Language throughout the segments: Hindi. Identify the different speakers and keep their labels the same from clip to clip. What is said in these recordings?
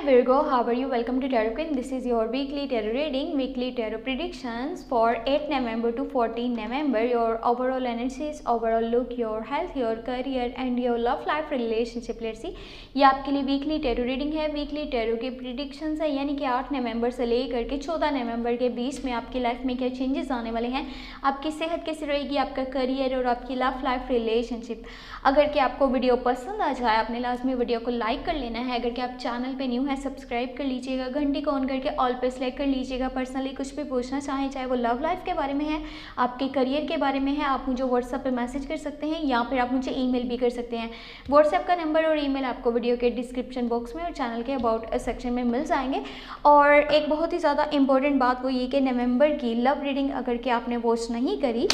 Speaker 1: Virgo, how are you? Welcome to Tarot Queen. This is your weekly tarot reading, weekly tarot predictions for 8 November to 14 November. Your overall energies, overall look, your health, your career and your love life relationship. Let's see. ये आपके लिए वीकली टैरो रीडिंग है, वीकली टैरो के प्रिडिक्शंस है, यानी कि 8 नवंबर से लेकर के 14 नवंबर के बीच में आपकी लाइफ में क्या चेंजेस आने वाले हैं, आपकी सेहत कैसी रहेगी, आपका करियर और आपकी लव लाइफ रिलेशनशिप। अगर कि आपको वीडियो पसंद आ जाए, आपने लाजमी वीडियो को लाइक कर लेना है। अगर कि आप चैनल पे न्यू है, सब्सक्राइब कर लीजिएगा, घंटी को ऑन करके ऑल पे सेलेक्ट कर लीजिएगा। पर्सनली कुछ भी पूछना चाहें, चाहे वो लव लाइफ के बारे में है, आपके करियर के बारे में है, आप मुझे व्हाट्सएप पे मैसेज कर सकते हैं या फिर आप मुझे ईमेल भी कर सकते हैं। व्हाट्सएप का नंबर और ईमेल आपको वीडियो के डिस्क्रिप्शन बॉक्स में और चैनल के अबाउट सेक्शन में मिल जाएंगे। और एक बहुत ही ज़्यादा इंपॉर्टेंट बात वो ये कि नवंबर की लव रीडिंग अगर कि आपने वॉच नहीं करी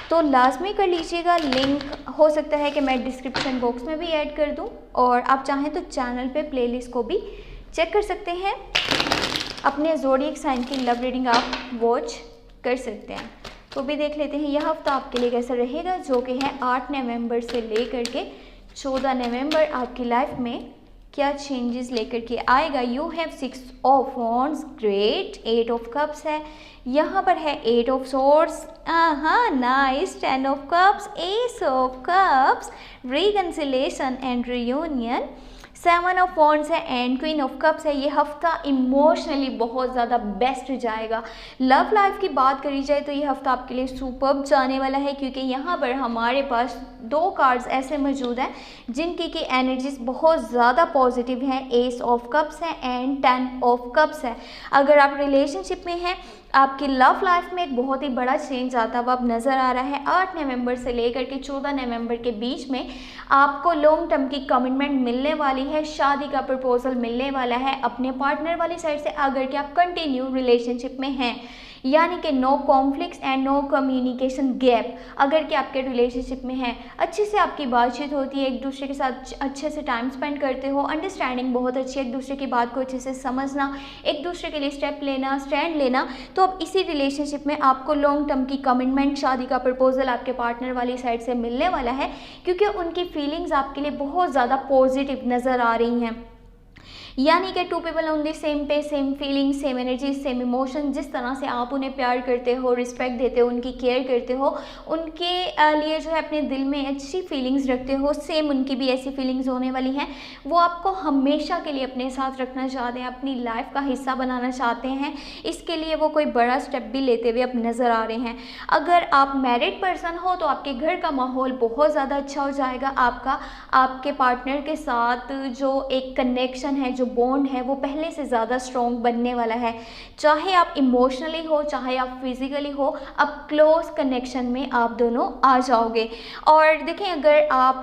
Speaker 1: तो लाजमी कर लीजिएगा। लिंक हो सकता है कि मैं डिस्क्रिप्शन बॉक्स में भी ऐड कर दूं, और आप चाहें तो चैनल पे प्लेलिस्ट को भी चेक कर सकते हैं। अपने ज़ोडिएक साइन की लव रीडिंग आप वॉच कर सकते हैं। तो भी देख लेते हैं यह हफ्ता आपके लिए कैसा रहेगा, जो कि है 8 नवंबर से लेकर के 14 नवंबर आपकी लाइफ में क्या चेंजेस लेकर के आएगा। You have 6 of wands, great. 8 of cups है, यहाँ पर है 8 ऑफ सोर्ड्स, हाँ nice. 10 of cups, S of cups, reconciliation and reunion. 7 of wands है एंड क्वीन ऑफ कप्स है। ये हफ्ता इमोशनली बहुत ज़्यादा बेस्ट जाएगा। लव लाइफ की बात करी जाए तो ये हफ्ता आपके लिए सुपर्ब जाने वाला है, क्योंकि यहाँ पर हमारे पास 2 कार्ड्स ऐसे मौजूद हैं जिनकी की एनर्जीज बहुत ज़्यादा पॉजिटिव हैं। एस ऑफ कप्स है एंड 10 ऑफ कप्स है। अगर आप रिलेशनशिप में हैं, आपकी लव लाइफ में एक बहुत ही बड़ा चेंज आता हुआ अब नज़र आ रहा है। 8 नवंबर से लेकर के 14 नवंबर के बीच में आपको लॉन्ग टर्म की कमिटमेंट मिलने वाली है, शादी का प्रपोजल मिलने वाला है अपने पार्टनर वाली साइड से, अगर कि आप कंटिन्यू रिलेशनशिप में हैं, यानी कि no conflicts and no communication gap. अगर कि आपके रिलेशनशिप में हैं, अच्छे से आपकी बातचीत होती है, एक दूसरे के साथ अच्छे से टाइम स्पेंड करते हो, अंडरस्टैंडिंग बहुत अच्छी है, एक दूसरे की बात को अच्छे से समझना, एक दूसरे के लिए स्टेप लेना, स्टैंड लेना, तो अब इसी रिलेशनशिप में आपको लॉन्ग टर्म की कमिटमेंट, शादी का प्रपोजल आपके पार्टनर वाली साइड से मिलने वाला है, क्योंकि उनकी फीलिंग्स आपके लिए बहुत ज़्यादा पॉजिटिव नज़र आ रही हैं। यानी कि 2 पीपल ऑन द सेम पे, same feeling, same energy, same emotion. जिस तरह से आप उन्हें प्यार करते हो, रिस्पेक्ट देते हो, उनकी केयर करते हो, उनके लिए जो है अपने दिल में अच्छी फीलिंग्स रखते हो, सेम उनकी भी ऐसी फीलिंग्स होने वाली हैं। वो आपको हमेशा के लिए अपने साथ रखना चाहते हैं, अपनी लाइफ का हिस्सा बनाना चाहते हैं। इसके लिए वो कोई बड़ा स्टेप भी लेते हुए अब नज़र आ रहे हैं। अगर आप मैरिड पर्सन हो तो आपके घर का माहौल बहुत ज़्यादा अच्छा हो जाएगा। आपका आपके पार्टनर के साथ जो एक कनेक्शन है, जो बॉन्ड है, वो पहले से ज़्यादा स्ट्रॉन्ग बनने वाला है। चाहे आप इमोशनली हो, चाहे आप फिजिकली हो, अब क्लोज कनेक्शन में आप दोनों आ जाओगे। और देखें, अगर आप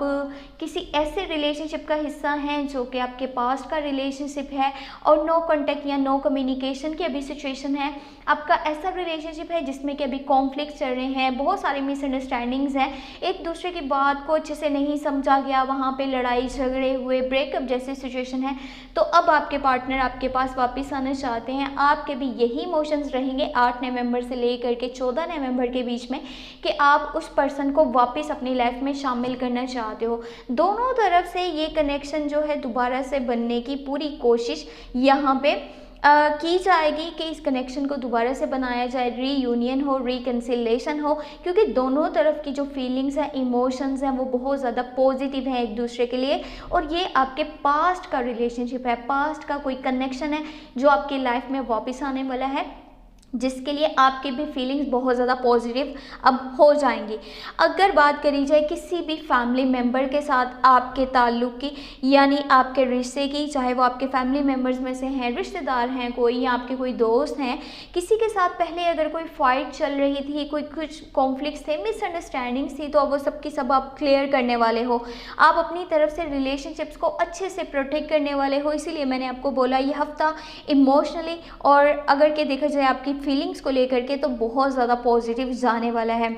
Speaker 1: किसी ऐसे रिलेशनशिप का हिस्सा हैं जो कि आपके पास्ट का रिलेशनशिप है और नो कॉन्टेक्ट या नो कम्युनिकेशन की अभी सिचुएशन है, आपका ऐसा रिलेशनशिप है जिसमें कि अभी कॉन्फ्लिक्ट चल रहे हैं, बहुत सारी मिसअंडरस्टैंडिंग्स हैं, एक दूसरे की बात को अच्छे से नहीं समझा गया, वहाँ पे लड़ाई झगड़े हुए, ब्रेकअप जैसी सिचुएशन है, तो अब आपके पार्टनर आपके पास वापस आना चाहते हैं। आपके भी यही इमोशंस रहेंगे 8 नवंबर से लेकर के 14 नवंबर के बीच में कि आप उस पर्सन को वापस अपनी लाइफ में शामिल करना चाहते हो। दोनों तरफ से ये कनेक्शन जो है दोबारा से बनने की पूरी कोशिश यहाँ पे की जाएगी कि इस कनेक्शन को दोबारा से बनाया जाए, रीयूनियन हो, रिकन्सिलेशन हो, क्योंकि दोनों तरफ की जो फीलिंग्स हैं, इमोशंस हैं, वो बहुत ज़्यादा पॉजिटिव हैं एक दूसरे के लिए। और ये आपके पास्ट का रिलेशनशिप है, पास्ट का कोई कनेक्शन है जो आपकी लाइफ में वापस आने वाला है, जिसके लिए आपकी भी फीलिंग्स बहुत ज़्यादा पॉजिटिव अब हो जाएंगी। अगर बात करी जाए किसी भी फैमिली मेम्बर के साथ आपके ताल्लुक़ की, यानी आपके रिश्ते की, चाहे वो आपके फैमिली मेम्बर्स में से हैं, रिश्तेदार हैं कोई, या आपके कोई दोस्त हैं, किसी के साथ पहले अगर कोई फाइट चल रही थी, कोई कुछ कॉन्फ्लिक्ट्स थे, मिसअंडरस्टैंडिंग्स थी, तो अब वो सब की सब आप क्लियर करने वाले हो। आप अपनी तरफ से रिलेशनशिप्स को अच्छे से प्रोटेक्ट करने वाले हो। इसीलिए मैंने आपको बोला ये हफ्ता इमोशनली और अगर के देखा जाए आपकी फीलिंग्स को लेकर के तो बहुत ज़्यादा पॉजिटिव जाने वाला है।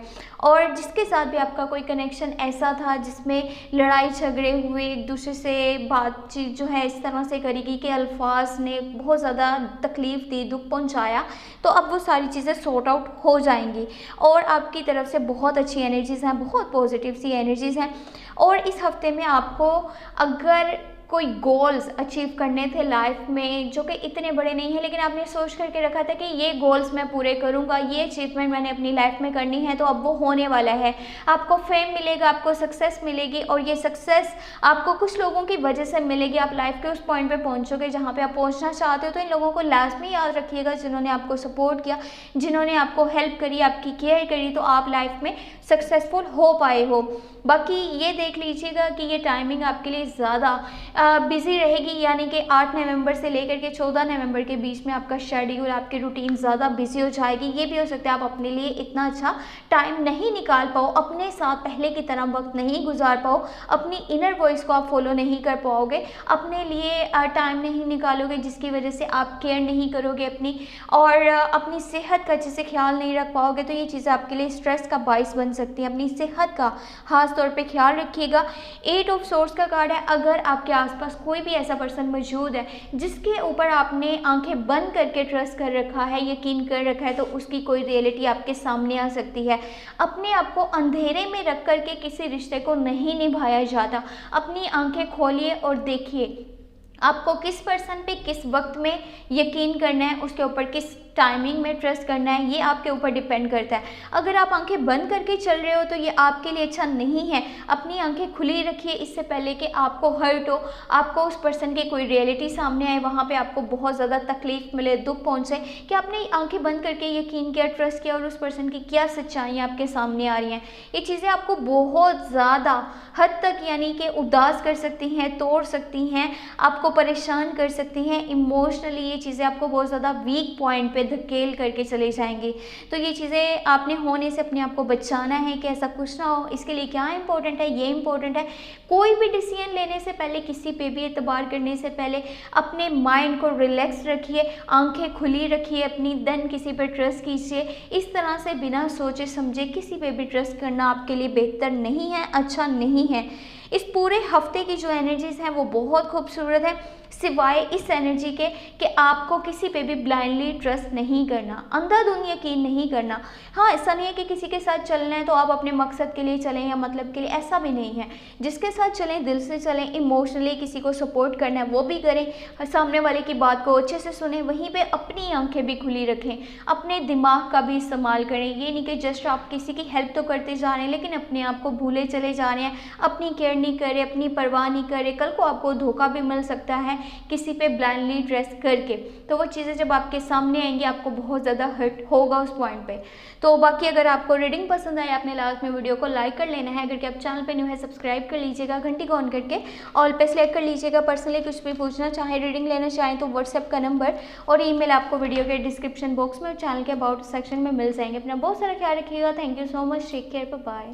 Speaker 1: और जिसके साथ भी आपका कोई कनेक्शन ऐसा था जिसमें लड़ाई झगड़े हुए, एक दूसरे से बातचीत जो है इस तरह से करेगी कि अल्फाज ने बहुत ज़्यादा तकलीफ़ दी, दुख पहुंचाया, तो अब वो सारी चीज़ें सॉर्ट आउट हो जाएंगी और आपकी तरफ से बहुत अच्छी एनर्जीज़ हैं, बहुत पॉजिटिव सी एनर्जीज़ हैं। और इस हफ्ते में आपको अगर कोई गोल्स अचीव करने थे लाइफ में जो कि इतने बड़े नहीं है, लेकिन आपने सोच करके रखा था कि ये गोल्स मैं पूरे करूँगा, ये अचीवमेंट मैंने अपनी लाइफ में करनी है, तो अब वो होने वाला है। आपको फेम मिलेगा, आपको सक्सेस मिलेगी, और ये सक्सेस आपको कुछ लोगों की वजह से मिलेगी। आप लाइफ के उस पॉइंट पे पहुंचोगे जहाँ पे आप पहुंचना चाहते हो। तो इन लोगों को लाजमी याद रखिएगा जिन्होंने आपको सपोर्ट किया, जिन्होंने आपको हेल्प करी, आपकी केयर करी, तो आप लाइफ में सक्सेसफुल हो पाए हो। बाकी ये देख लीजिएगा कि ये टाइमिंग आपके लिए ज़्यादा बिजी रहेगी, यानी कि 8 नवंबर से लेकर के 14 नवंबर के बीच में आपका शेड्यूल, आपकी रूटीन ज़्यादा बिजी हो जाएगी। ये भी हो सकता है आप अपने लिए इतना अच्छा टाइम नहीं निकाल पाओ, अपने साथ पहले की तरह वक्त नहीं गुजार पाओ, अपनी इनर वॉइस को आप फॉलो नहीं कर पाओगे, अपने लिए टाइम नहीं निकालोगे, जिसकी वजह से आप केयर नहीं करोगे अपनी, और अपनी सेहत का अच्छे से ख्याल नहीं रख पाओगे। तो ये चीज़ें आपके लिए स्ट्रेस का बाइस बन सकती हैं। अपनी सेहत का खास तौर पे ख्याल रखिएगा। 8 ऑफ सोर्स का कार्ड है। अगर आपके आसपास कोई भी ऐसा पर्सन मौजूद है जिसके ऊपर आपने आंखें बंद करके ट्रस्ट कर रखा है, यकीन कर रखा है, तो उसकी कोई रियलिटी आपके सामने आ सकती है। अपने आप को अंधेरे में रख करके किसी रिश्ते को नहीं निभाया जाता। अपनी आंखें खोलिए और देखिए आपको किस पर्सन पे किस वक्त में यकीन करना है, उसके ऊपर किस टाइमिंग में ट्रस्ट करना है, ये आपके ऊपर डिपेंड करता है। अगर आप आंखें बंद करके चल रहे हो तो ये आपके लिए अच्छा नहीं है। अपनी आंखें खुली रखिए इससे पहले कि आपको हर्ट हो, आपको उस पर्सन की कोई रियलिटी सामने आए, वहाँ पे आपको बहुत ज़्यादा तकलीफ मिले, दुख पहुँचे, कि आपने आंखें बंद करके यकीन किया, ट्रस्ट किया, और उस पर्सन की क्या सच्चाइयाँ आपके सामने आ रही हैं। ये चीज़ें आपको बहुत ज़्यादा हद तक यानी कि उदास कर सकती हैं, तोड़ सकती हैं, आपको परेशान कर सकती हैं इमोशनली। ये चीज़ें आपको बहुत ज़्यादा वीक पॉइंट पे धकेल करके चले जाएंगी। तो ये चीज़ें आपने होने से अपने आप को बचाना है कि ऐसा कुछ ना हो। इसके लिए क्या इंपॉर्टेंट है, ये इंपॉर्टेंट है कोई भी डिसीजन लेने से पहले, किसी पे भी एतबार करने से पहले अपने माइंड को रिलैक्स रखिए, आंखें खुली रखिए अपनी, देन किसी पे ट्रस्ट कीजिए। इस तरह से बिना सोचे समझे किसी पे भी ट्रस्ट करना आपके लिए बेहतर नहीं है, अच्छा नहीं है। इस पूरे हफ्ते की जो एनर्जीज हैं वो बहुत खूबसूरत है, सिवाय इस एनर्जी के कि आपको किसी पे भी ब्लाइंडली ट्रस्ट नहीं करना, अंधाधुंध यकीन नहीं करना। हाँ, ऐसा नहीं है कि किसी के साथ चलना है तो आप अपने मकसद के लिए चलें या मतलब के लिए, ऐसा भी नहीं है। जिसके साथ चलें दिल से चलें, इमोशनली किसी को सपोर्ट करना है वो भी करें, सामने वाले की बात को अच्छे से सुने, वहीं पे अपनी आंखें भी खुली रखें, अपने दिमाग का भी इस्तेमाल करें। ये नहीं कि जस्ट आप किसी की हेल्प तो करते जा रहे हैं लेकिन अपने आप को भूले चले जा रहे हैं, अपनी केयर नहीं करे, अपनी परवाह नहीं करे। कल को आपको धोखा भी मिल सकता है किसी पे ब्लाइंडली ट्रस्ट करके। तो वो चीज़ें जब आपके सामने आएंगी आपको बहुत ज़्यादा हर्ट होगा उस पॉइंट पे। तो बाकी अगर आपको रीडिंग पसंद आए, आपने लास्ट में वीडियो को लाइक कर लेना है। अगर कि आप चैनल पे न्यू है सब्सक्राइब कर लीजिएगा, घंटी को ऑन करके ऑल पे सेलेक्ट कर लीजिएगा। पर्सनली कुछ भी पूछना चाहे, रीडिंग लेना चाहें तो व्हाट्सएप का नंबर और ईमेल आपको वीडियो के डिस्क्रिप्शन बॉक्स में और चैनल के अबाउट सेक्शन में मिल जाएंगे। अपना बहुत सारा ख्याल रखिएगा। Thank you so much, take care, bye bye.